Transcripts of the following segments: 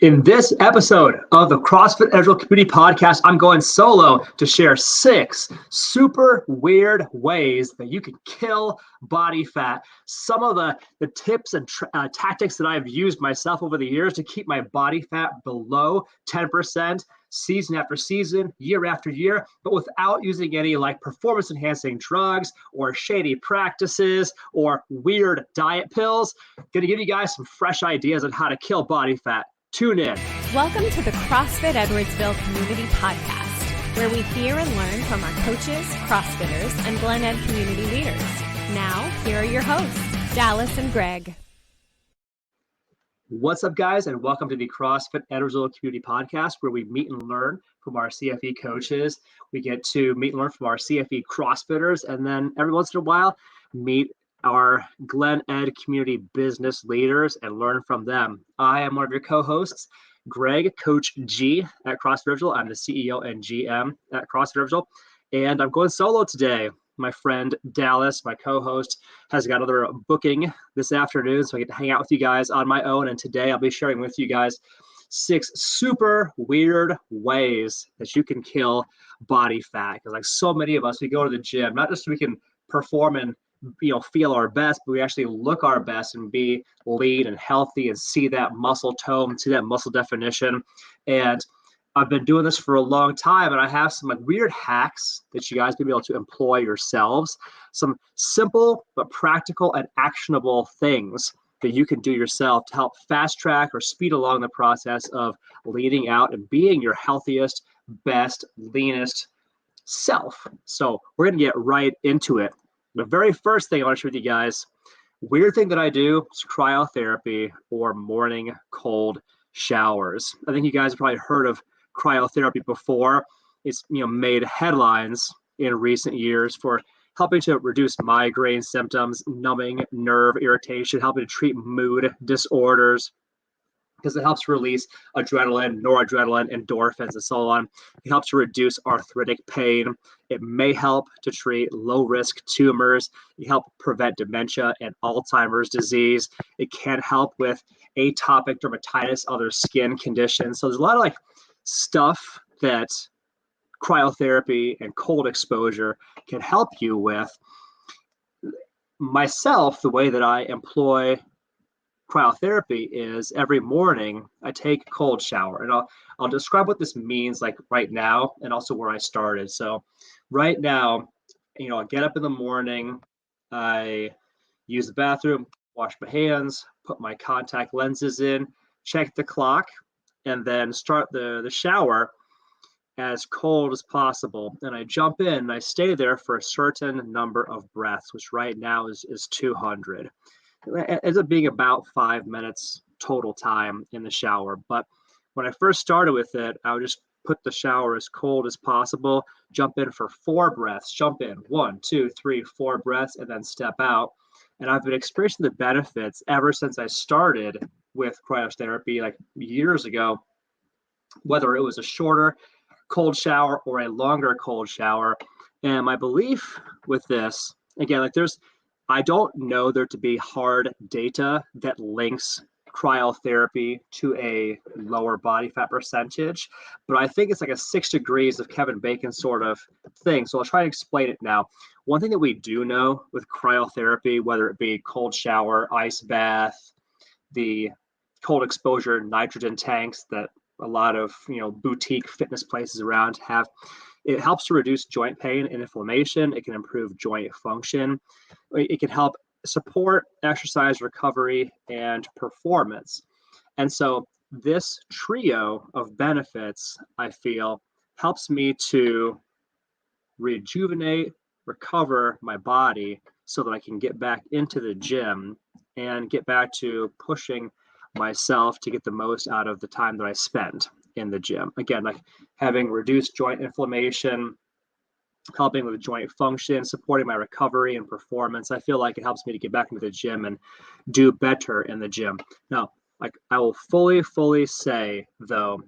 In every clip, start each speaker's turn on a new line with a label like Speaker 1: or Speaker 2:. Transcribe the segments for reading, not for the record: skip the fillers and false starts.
Speaker 1: In this episode of the CrossFit Edgeworld Community Podcast, I'm going solo to share 6 super weird ways that you can kill body fat. Some of the tips and tactics that I've used myself over the years to keep my body fat below 10%, season after season, year after year, but without using any performance enhancing drugs or shady practices or weird diet pills. Going to give you guys some fresh ideas on how to kill body fat. Tune in.
Speaker 2: Welcome to the CrossFit Edwardsville Community Podcast, where we hear and learn from our coaches, CrossFitters, and Glen Ed community leaders. Now, here are your hosts, Dallas and Greg.
Speaker 1: What's up, guys, and welcome to the CrossFit Edwardsville Community Podcast, where we meet and learn from our CFE coaches. We get to meet and learn from our CFE CrossFitters, and then every once in a while, meet our Glen Ed community business leaders and learn from them. I am one of your co-hosts, Greg, Coach G at CrossFit Edwardsville. I'm the CEO and GM at CrossFit Edwardsville, and I'm going solo today. My friend Dallas, my co-host, has got another booking this afternoon, so I get to hang out with you guys on my own. And today I'll be sharing with you guys 6 super weird ways that you can kill body fat. Because so many of us, we go to the gym, not just so we can perform and feel our best, but we actually look our best and be lean and healthy and see that muscle tone, see that muscle definition. And I've been doing this for a long time, and I have some weird hacks that you guys may be able to employ yourselves. Some simple but practical and actionable things that you can do yourself to help fast track or speed along the process of leading out and being your healthiest, best, leanest self. So we're going to get right into it. The very first thing I want to share with you guys, weird thing that I do is cryotherapy or morning cold showers. I think you guys have probably heard of cryotherapy before. It's made headlines in recent years for helping to reduce migraine symptoms, numbing nerve irritation, helping to treat mood disorders, because it helps release adrenaline, noradrenaline, endorphins, and so on. It helps to reduce arthritic pain. It may help to treat low-risk tumors. It helps prevent dementia and Alzheimer's disease. It can help with atopic dermatitis, other skin conditions. So there's a lot of stuff that cryotherapy and cold exposure can help you with. Myself, the way that I employ cryotherapy is every morning I take a cold shower, and I'll describe what this means right now and also where I started. So right now, I get up in the morning, I use the bathroom, wash my hands, put my contact lenses in, check the clock, and then start the shower as cold as possible. And I jump in and I stay there for a certain number of breaths, which right now is 200. It ends up being about 5 minutes total time in the shower. But when I first started with it, I would just put the shower as cold as possible, jump in for 4 breaths, jump in 1, 2, 3, 4 breaths, and then step out. And I've been experiencing the benefits ever since I started with cryotherapy years ago, whether it was a shorter cold shower or a longer cold shower. And my belief with this, again, I don't know there to be hard data that links cryotherapy to a lower body fat percentage, but I think it's a 6 degrees of Kevin Bacon sort of thing. So I'll try to explain it now. One thing that we do know with cryotherapy, whether it be cold shower, ice bath, the cold exposure nitrogen tanks that a lot of boutique fitness places around have, it helps to reduce joint pain and inflammation. It can improve joint function. It can help support exercise recovery and performance. And so this trio of benefits, I feel, helps me to rejuvenate, recover my body so that I can get back into the gym and get back to pushing myself to get the most out of the time that I spend in the gym. Again, having reduced joint inflammation, helping with joint function, supporting my recovery and performance. I feel like it helps me to get back into the gym and do better in the gym. Now, I will fully say, though,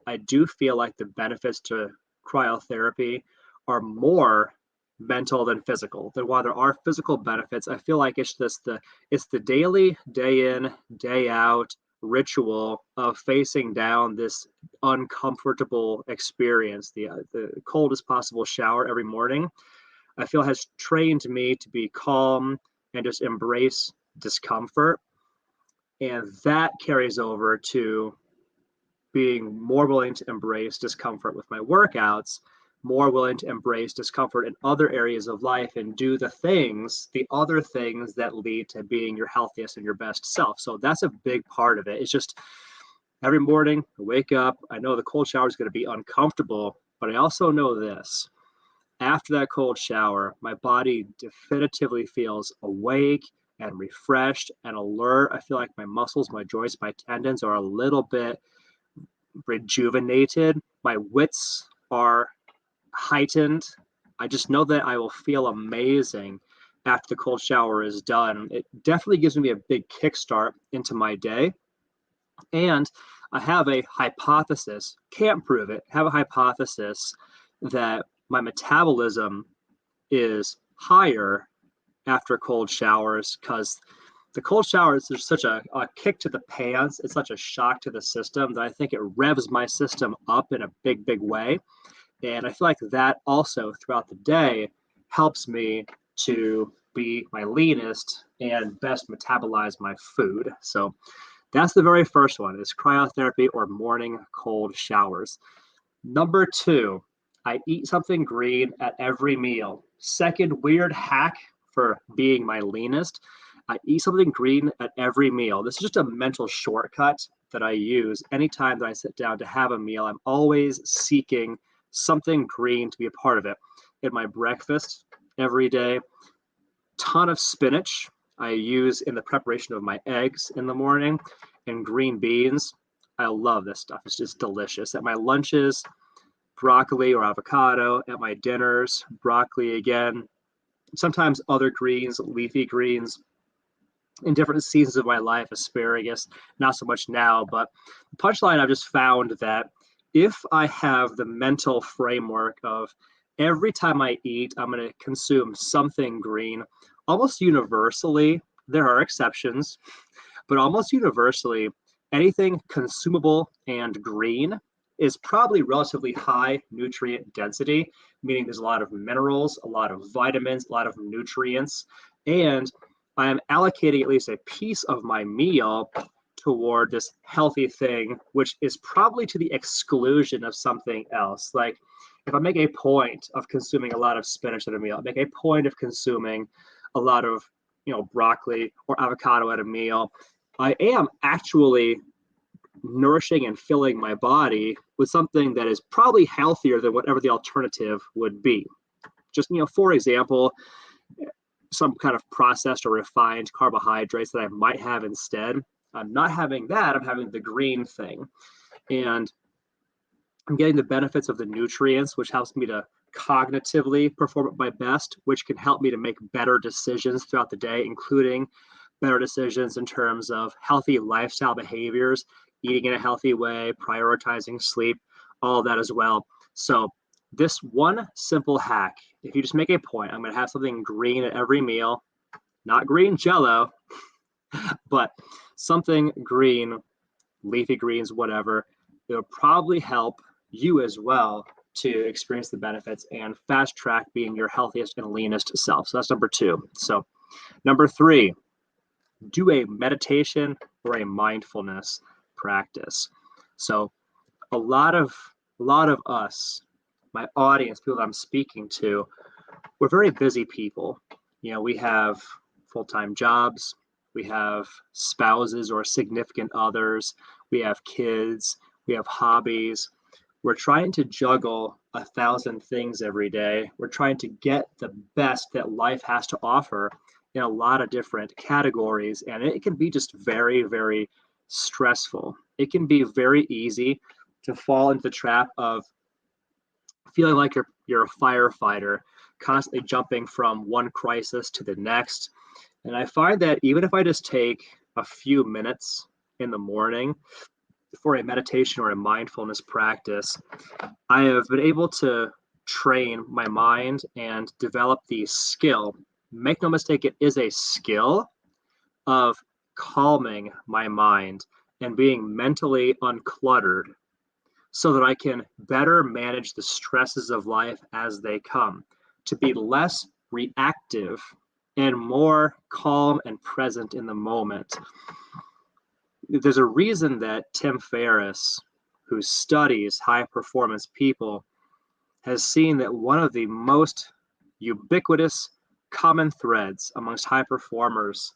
Speaker 1: I do feel like the benefits to cryotherapy are more mental than physical. That while there are physical benefits, I feel like it's the daily, day in, day out ritual of facing down this uncomfortable experience, the coldest possible shower every morning, I feel has trained me to be calm and just embrace discomfort. And that carries over to being more willing to embrace discomfort with my workouts, more willing to embrace discomfort in other areas of life and do the other things that lead to being your healthiest and your best self. So that's a big part of it. It's just every morning I wake up, I know the cold shower is going to be uncomfortable, but I also know this. After that cold shower, my body definitively feels awake and refreshed and alert. I feel like my muscles, my joints, my tendons are a little bit rejuvenated. My wits are heightened. I just know that I will feel amazing after the cold shower is done. It definitely gives me a big kickstart into my day. And I have a hypothesis, can't prove it, have a hypothesis that my metabolism is higher after cold showers because the cold showers, there's such a kick to the pants. It's such a shock to the system that I think it revs my system up in a big, big way. And I feel like that also throughout the day helps me to be my leanest and best metabolize my food. So that's the very first one is cryotherapy or morning cold showers. Number 2, I eat something green at every meal. Second weird hack for being my leanest, I eat something green at every meal. This is just a mental shortcut that I use anytime that I sit down to have a meal. I'm always seeking something green to be a part of it. In my breakfast every day, ton of spinach I use in the preparation of my eggs in the morning, and green beans. I love this stuff. It's just delicious. At my lunches, broccoli or avocado. At my dinners, broccoli again. Sometimes other greens, leafy greens. In different seasons of my life, asparagus, not so much now, but the punchline I've just found that if I have the mental framework of every time I eat, I'm going to consume something green, almost universally, there are exceptions, but almost universally, anything consumable and green is probably relatively high nutrient density, meaning there's a lot of minerals, a lot of vitamins, a lot of nutrients, and I am allocating at least a piece of my meal toward this healthy thing, which is probably to the exclusion of something else. Like if I make a point of consuming a lot of spinach at a meal, I make a point of consuming a lot of, broccoli or avocado at a meal, I am actually nourishing and filling my body with something that is probably healthier than whatever the alternative would be. Just, for example, some kind of processed or refined carbohydrates that I might have instead. I'm not having that, I'm having the green thing. And I'm getting the benefits of the nutrients, which helps me to cognitively perform at my best, which can help me to make better decisions throughout the day, including better decisions in terms of healthy lifestyle behaviors, eating in a healthy way, prioritizing sleep, all of that as well. So this one simple hack, if you just make a point, I'm going to have something green at every meal, not green Jello, but something green, leafy greens, whatever. It'll probably help you as well to experience the benefits and fast track being your healthiest and leanest self. So that's number 2. So number 3, do a meditation or a mindfulness practice. So a lot of us, my audience, people that I'm speaking to, we're very busy people. We have full-time jobs, we have spouses or significant others, we have kids, we have hobbies. We're trying to juggle 1,000 things every day. We're trying to get the best that life has to offer in a lot of different categories, and it can be just very, very stressful. It can be very easy to fall into the trap of feeling like you're a firefighter, constantly jumping from one crisis to the next. And I find that even if I just take a few minutes in the morning for a meditation or a mindfulness practice, I have been able to train my mind and develop the skill. Make no mistake, it is a skill of calming my mind and being mentally uncluttered so that I can better manage the stresses of life as they come, to be less reactive and more calm and present in the moment. There's a reason that Tim Ferriss, who studies high performance people, has seen that one of the most ubiquitous common threads amongst high performers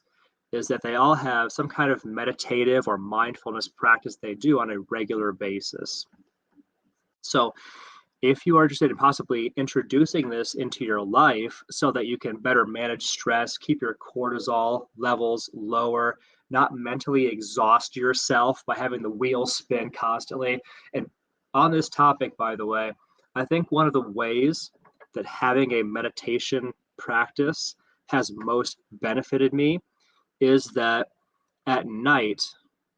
Speaker 1: is that they all have some kind of meditative or mindfulness practice they do on a regular basis. So if you are interested in possibly introducing this into your life so that you can better manage stress, keep your cortisol levels lower, not mentally exhaust yourself by having the wheels spin constantly. And on this topic, by the way, I think one of the ways that having a meditation practice has most benefited me is that at night,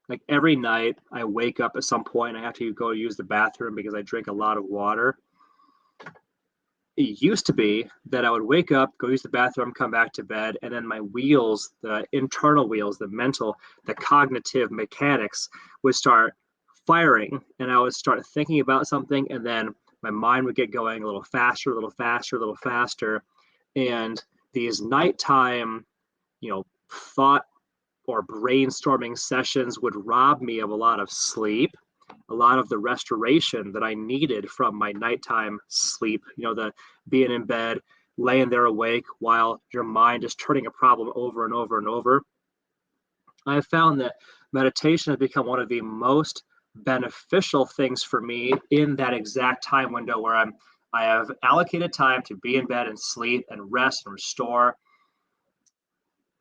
Speaker 1: like every night, I wake up at some point, I have to go use the bathroom because I drink a lot of water. It used to be that I would wake up, go use the bathroom, come back to bed, and then my wheels, the internal wheels, the mental, the cognitive mechanics would start firing, and I would start thinking about something, and then my mind would get going a little faster, a little faster, a little faster. And these nighttime, thought or brainstorming sessions would rob me of a lot of sleep, a lot of the restoration that I needed from my nighttime sleep, the being in bed, laying there awake while your mind is turning a problem over and over and over. I have found that meditation has become one of the most beneficial things for me in that exact time window where I have allocated time to be in bed and sleep and rest and restore.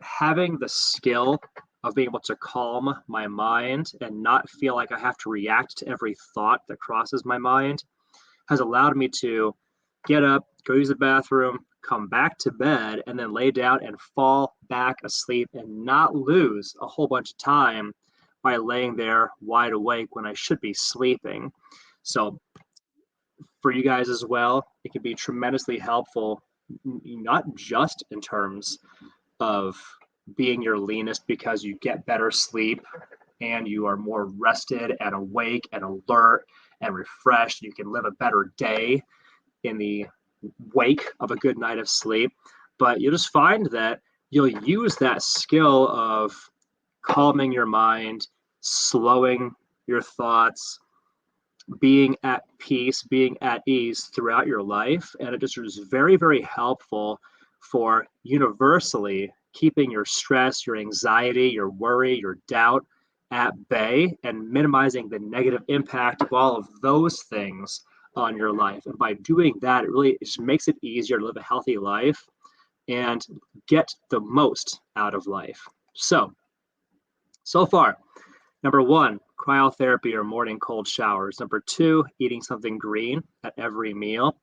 Speaker 1: Having the skill of being able to calm my mind and not feel like I have to react to every thought that crosses my mind has allowed me to get up, go use the bathroom, come back to bed, and then lay down and fall back asleep and not lose a whole bunch of time by laying there wide awake when I should be sleeping. So for you guys as well, it can be tremendously helpful, not just in terms of being your leanest because you get better sleep and you are more rested and awake and alert and refreshed. You can live a better day in the wake of a good night of sleep. But you'll just find that you'll use that skill of calming your mind, slowing your thoughts, being at peace, being at ease throughout your life. And it just is very, very helpful for universally keeping your stress, your anxiety, your worry, your doubt at bay and minimizing the negative impact of all of those things on your life. And by doing that, it really just makes it easier to live a healthy life and get the most out of life. So far, number 1, cryotherapy or morning cold showers. Number 2, eating something green at every meal.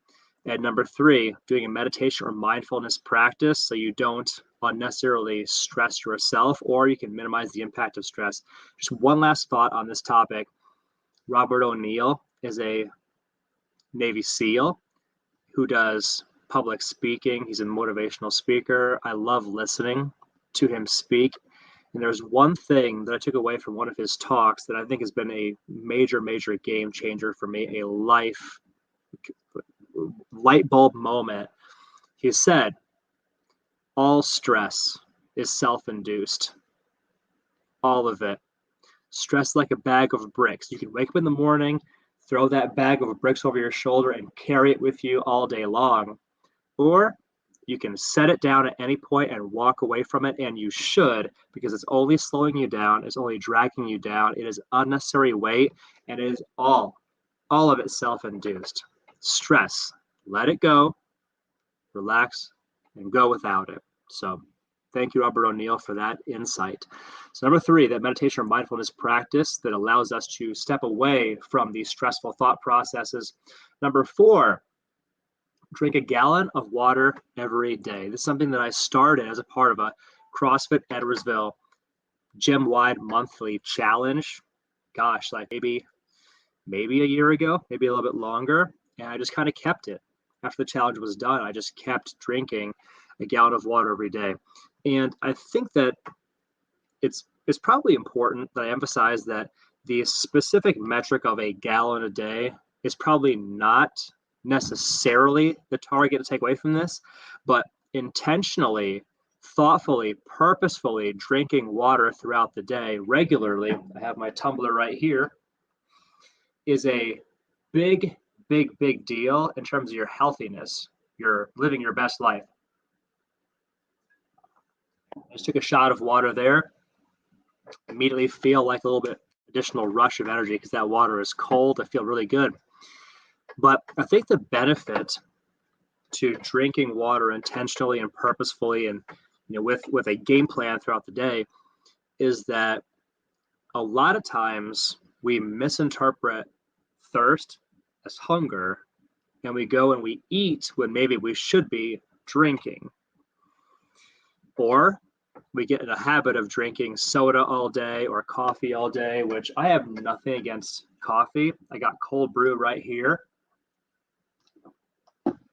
Speaker 1: And number 3, doing a meditation or mindfulness practice so you don't unnecessarily stress yourself, or you can minimize the impact of stress. Just one last thought on this topic. Robert O'Neill is a Navy SEAL who does public speaking. He's a motivational speaker. I love listening to him speak. And there's one thing that I took away from one of his talks that I think has been a major, major game changer for me, a light bulb moment. He said, all stress is self-induced. All of it. Stress like a bag of bricks. You can wake up in the morning, throw that bag of bricks over your shoulder and carry it with you all day long. Or you can set it down at any point and walk away from it, and you should, because it's only slowing you down, it's only dragging you down, it is unnecessary weight, and it is all of it self-induced. Stress, let it go, relax, and go without it. So thank you, Robert O'Neill, for that insight. So number 3, that meditation or mindfulness practice that allows us to step away from these stressful thought processes. Number 4, drink a gallon of water every day. This is something that I started as a part of a CrossFit Edwardsville gym-wide monthly challenge. Gosh, like maybe a year ago, maybe a little bit longer. And I just kind of kept it. After the challenge was done, I just kept drinking a gallon of water every day. And I think that it's it's probably important that I emphasize that the specific metric of a gallon a day is probably not necessarily the target to take away from this, but intentionally, thoughtfully, purposefully drinking water throughout the day regularly, I have my tumbler right here, is a big, big deal in terms of your healthiness. You're living your best life. I just took a shot of water there. Immediately feel like a little bit additional rush of energy because that water is cold. I feel really good. But I think the benefit to drinking water intentionally and purposefully and with a game plan throughout the day is that a lot of times we misinterpret thirst as hunger, and we go and we eat when maybe we should be drinking. Or we get in a habit of drinking soda all day or coffee all day, which I have nothing against coffee. I got cold brew right here.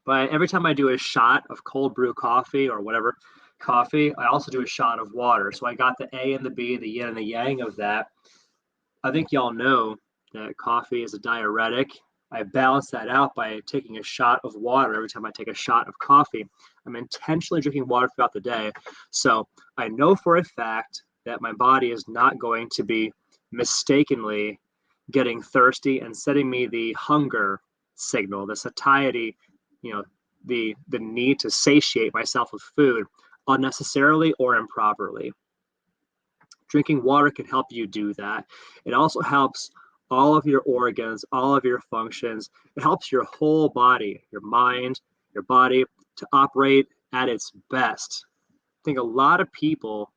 Speaker 1: But every time I do a shot of cold brew coffee or whatever coffee, I also do a shot of water. So I got the A and the B, the yin and the yang of that. I think y'all know that coffee is a diuretic. I balance that out by taking a shot of water every time I take a shot of coffee. I'm intentionally drinking water throughout the day. So I know for a fact that my body is not going to be mistakenly getting thirsty and sending me the hunger signal, the satiety, the need to satiate myself with food unnecessarily or improperly. Drinking water can help you do that. It also helps all of your organs, all of your functions. It helps your whole body, your mind, your body to operate at its best. I think a lot of people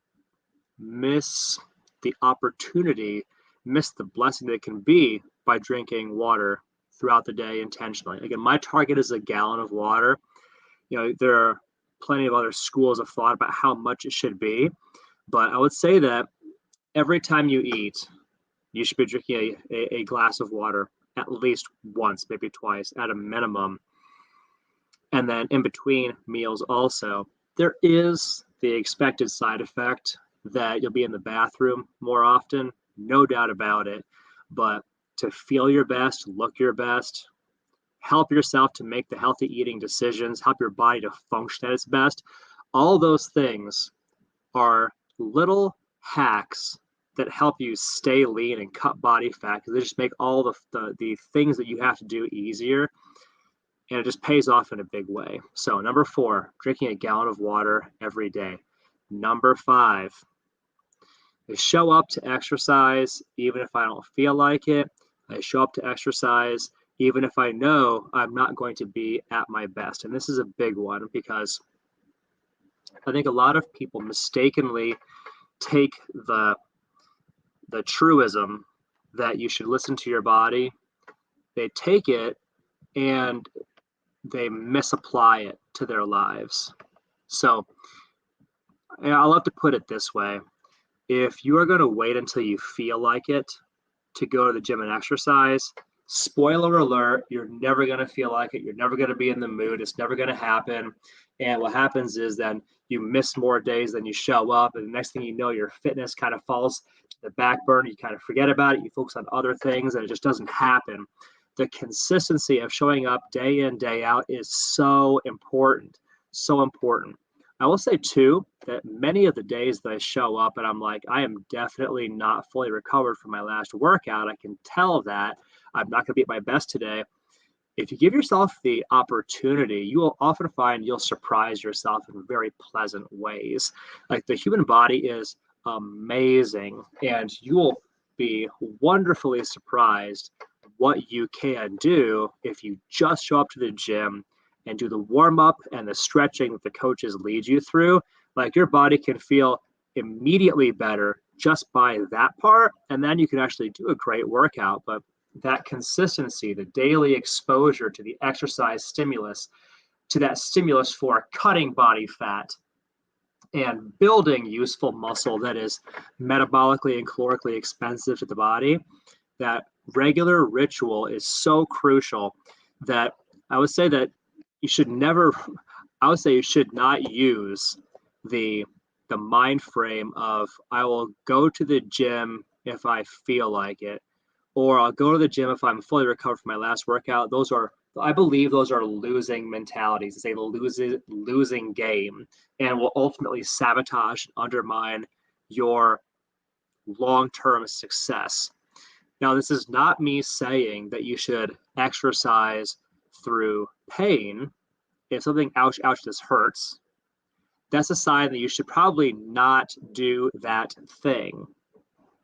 Speaker 1: miss the opportunity, miss the blessing that it can be by drinking water throughout the day intentionally. Again, my target is a gallon of water. There are plenty of other schools of thought about how much it should be, but I would say that every time you eat, you should be drinking a glass of water at least once, maybe twice at a minimum. And then in between meals also, there is the expected side effect that you'll be in the bathroom more often, no doubt about it. But to feel your best, look your best, help yourself to make the healthy eating decisions, help your body to function at its best, all those things are little hacks that help you stay lean and cut body fat because they just make all the things that you have to do easier, and it just pays off in a big way. So number 4, drinking a gallon of water every day. Number 5 is show up to exercise even if I don't feel like it. I show up to exercise even if I know I'm not going to be at my best. And this is a big one because I think a lot of people mistakenly take the truism that you should listen to your body. They take it and they misapply it to their lives. So I'll have to put it this way. If you are going to wait until you feel like it to go to the gym and exercise, spoiler alert, you're never going to feel like it. You're never going to be in the mood. It's never going to happen. And what happens is then you miss more days than you show up. And the next thing you know, your fitness kind of falls to the back burner. You kind of forget about it. You focus on other things and it just doesn't happen. The consistency of showing up day in, day out is so important. So important. I will say too, that many of the days that I show up and I'm like, I am definitely not fully recovered from my last workout. I can tell that I'm not going to be at my best today. If you give yourself the opportunity, you will often find you'll surprise yourself in very pleasant ways. Like the human body is amazing, and you will be wonderfully surprised what you can do if you just show up to the gym and do the warm-up and the stretching that the coaches lead you through. Like your body can feel immediately better just by that part, and then you can actually do a great workout. But that consistency, the daily exposure to the exercise stimulus, to that stimulus for cutting body fat and building useful muscle that is metabolically and calorically expensive to the body, that regular ritual is so crucial that I would say that you should not use the the mind frame of I will go to the gym if I feel like it, or I'll go to the gym if I'm fully recovered from my last workout. I believe those are losing mentalities. It's a losing game, and will ultimately sabotage and undermine your long-term success. Now, this is not me saying that you should exercise through pain. If something, ouch, ouch, this hurts, that's a sign that you should probably not do that thing,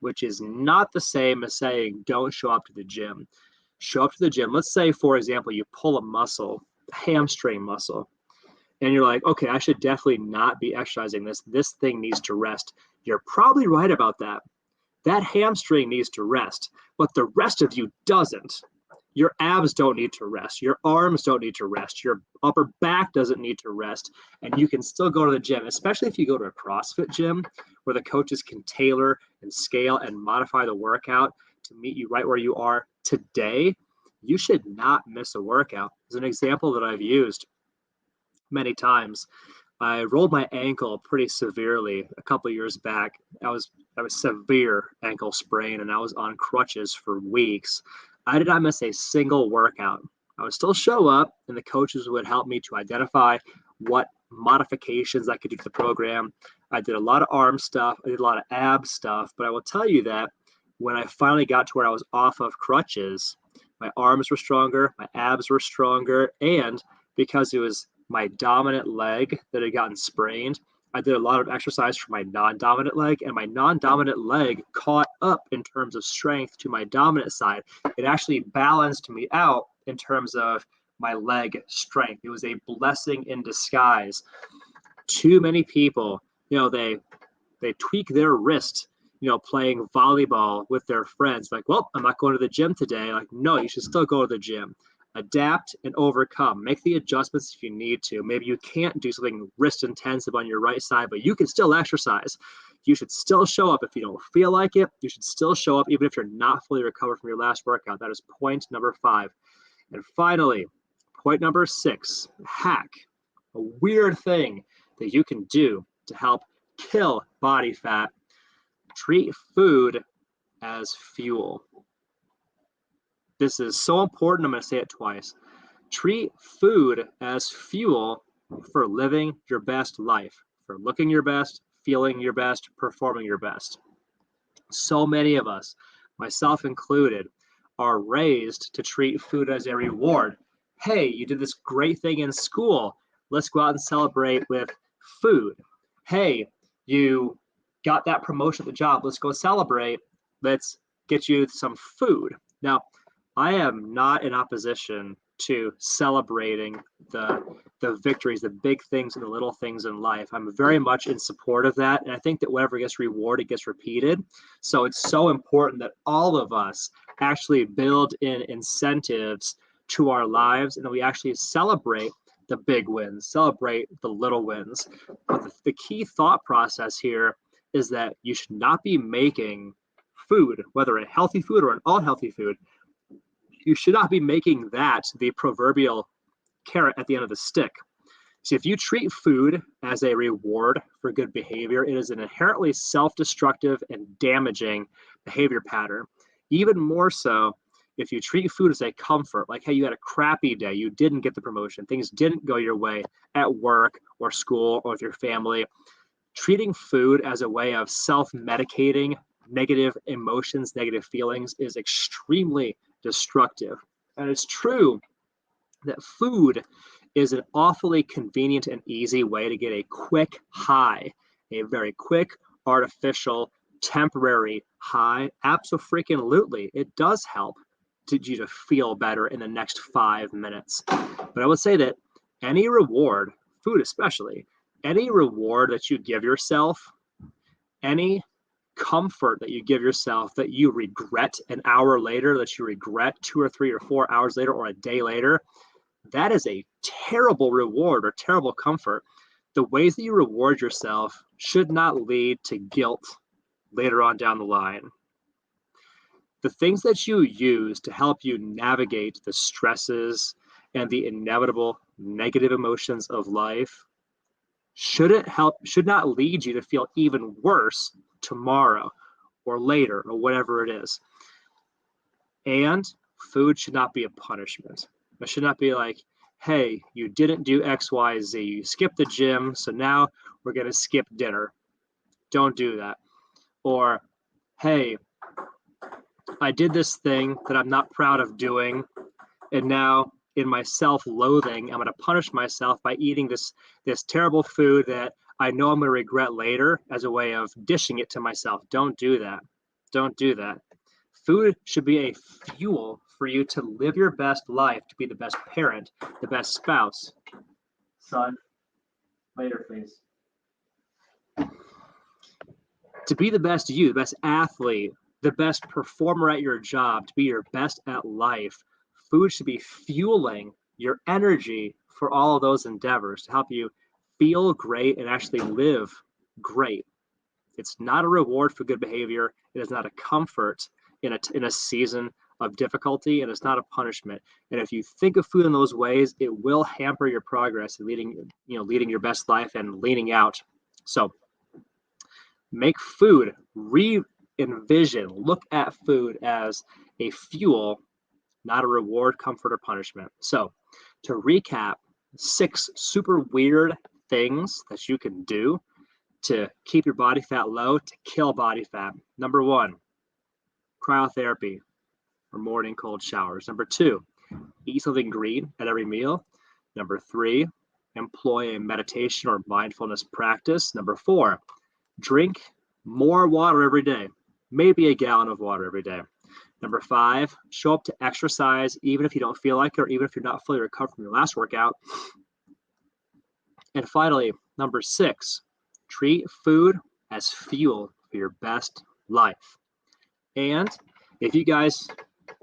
Speaker 1: which is not the same as saying don't show up to the gym. Show up to the gym. Let's say, for example, you pull a muscle, hamstring muscle, and you're like, okay, I should definitely not be exercising this. This thing needs to rest. You're probably right about that. That hamstring needs to rest, but the rest of you doesn't. Your abs don't need to rest. Your arms don't need to rest. Your upper back doesn't need to rest. And you can still go to the gym, especially if you go to a CrossFit gym where the coaches can tailor and scale and modify the workout to meet you right where you are today. You should not miss a workout. As an example that I've used many times, I rolled my ankle pretty severely a couple of years back. I was severe ankle sprain, and I was on crutches for weeks. I did not miss a single workout. I would still show up, and the coaches would help me to identify what modifications I could do to the program. I did a lot of arm stuff. I did a lot of ab stuff. But I will tell you that when I finally got to where I was off of crutches, my arms were stronger, my abs were stronger, and because it was my dominant leg that had gotten sprained, I did a lot of exercise for my non-dominant leg, and my non-dominant leg caught up in terms of strength to my dominant side. It actually balanced me out in terms of my leg strength. It was a blessing in disguise. Too many people, they tweak their wrist, playing volleyball with their friends. Like, well, I'm not going to the gym today. Like, no, you should still go to the gym. Adapt and overcome. Make the adjustments if you need to. Maybe you can't do something wrist intensive on your right side, but you can still exercise. You should still show up if you don't feel like it. You should still show up even if you're not fully recovered from your last workout. That is point number 5. And finally, point number 6, hack. A weird thing that you can do to help kill body fat. Treat food as fuel. This is so important, I'm going to say it twice. Treat food as fuel for living your best life, for looking your best, feeling your best, performing your best. So many of us, myself included, are raised to treat food as a reward. Hey, you did this great thing in school. Let's go out and celebrate with food. Hey, you got that promotion at the job. Let's go celebrate. Let's get you some food. Now, I am not in opposition to celebrating the victories, the big things and the little things in life. I'm very much in support of that. And I think that whatever gets rewarded gets repeated. So it's so important that all of us actually build in incentives to our lives and that we actually celebrate the big wins, celebrate the little wins. But the key thought process here is that you should not be making food, whether a healthy food or an unhealthy food, you should not be making that the proverbial carrot at the end of the stick. See, if you treat food as a reward for good behavior, it is an inherently self-destructive and damaging behavior pattern. Even more so if you treat food as a comfort, like, hey, you had a crappy day, you didn't get the promotion, things didn't go your way at work or school or with your family. Treating food as a way of self-medicating negative emotions, negative feelings is extremely destructive. And it's true that food is an awfully convenient and easy way to get a quick high, a very quick, artificial, temporary high. Absolutely, it does help you to feel better in the next 5 minutes. But I would say that any reward, food especially, any reward that you give yourself, any comfort that you give yourself that you regret an hour later, that you regret 2 or 3 or 4 hours later or a day later, that is a terrible reward or terrible comfort. The ways that you reward yourself should not lead to guilt later on down the line. The things that you use to help you navigate the stresses and the inevitable negative emotions of life should not lead you to feel even worse tomorrow or later or whatever it is. And food should not be a punishment. It should not be like, hey, you didn't do X, Y, Z. You skipped the gym, so now we're going to skip dinner. Don't do that. Or, hey, I did this thing that I'm not proud of doing, and now in my self-loathing, I'm going to punish myself by eating this terrible food that I know I'm going to regret later as a way of dishing it to myself. Don't do that. Don't do that. Food should be a fuel for you to live your best life, to be the best parent, the best spouse. Son, later, please. To be the best you, the best athlete, the best performer at your job, to be your best at life, food should be fueling your energy for all of those endeavors to help you feel great and actually live great. It's not a reward for good behavior. It is not a comfort in a season of difficulty, and it's not a punishment. And if you think of food in those ways, it will hamper your progress in leading your best life and leaning out. So make food, re-envision, look at food as a fuel, not a reward, comfort, or punishment. So to recap, 6 super weird things that you can do to keep your body fat low, to kill body fat. Number 1, cryotherapy or morning cold showers. Number 2, eat something green at every meal. Number 3, employ a meditation or mindfulness practice. Number 4, drink more water every day, maybe a gallon of water every day. Number 5, show up to exercise even if you don't feel like it, or even if you're not fully recovered from your last workout. And finally, number 6, treat food as fuel for your best life. And if you guys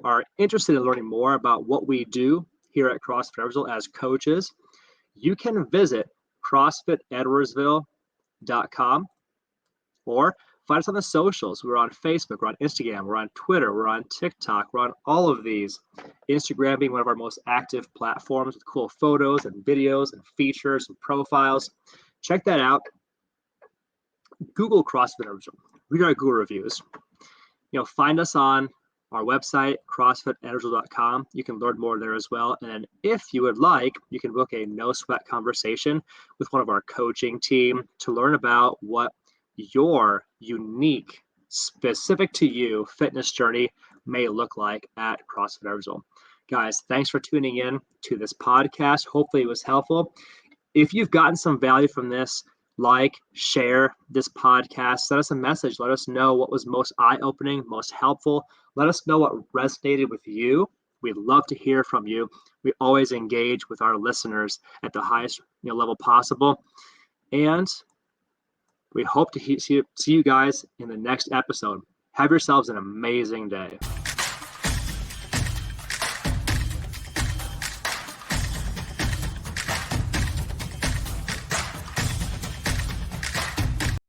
Speaker 1: are interested in learning more about what we do here at CrossFit Edwardsville as coaches, you can visit CrossFitEdwardsville.com or find us on the socials. We're on Facebook, we're on Instagram, we're on Twitter, we're on TikTok, we're on all of these. Instagram being one of our most active platforms with cool photos and videos and features and profiles. Check that out. Google CrossFit Edwardsville. Read our Google reviews. Find us on our website, CrossFitEdwardsville.com. You can learn more there as well. And if you would like, you can book a no sweat conversation with one of our coaching team to learn about what your unique, specific to you fitness journey may look like at CrossFit Edwardsville. Guys, thanks for tuning in to this podcast. Hopefully it was helpful. If you've gotten some value from this, share this podcast, send us a message. Let us know what was most eye-opening, most helpful. Let us know what resonated with you. We'd love to hear from you. We always engage with our listeners at the highest level possible. And we hope to see you guys in the next episode. Have yourselves an amazing day.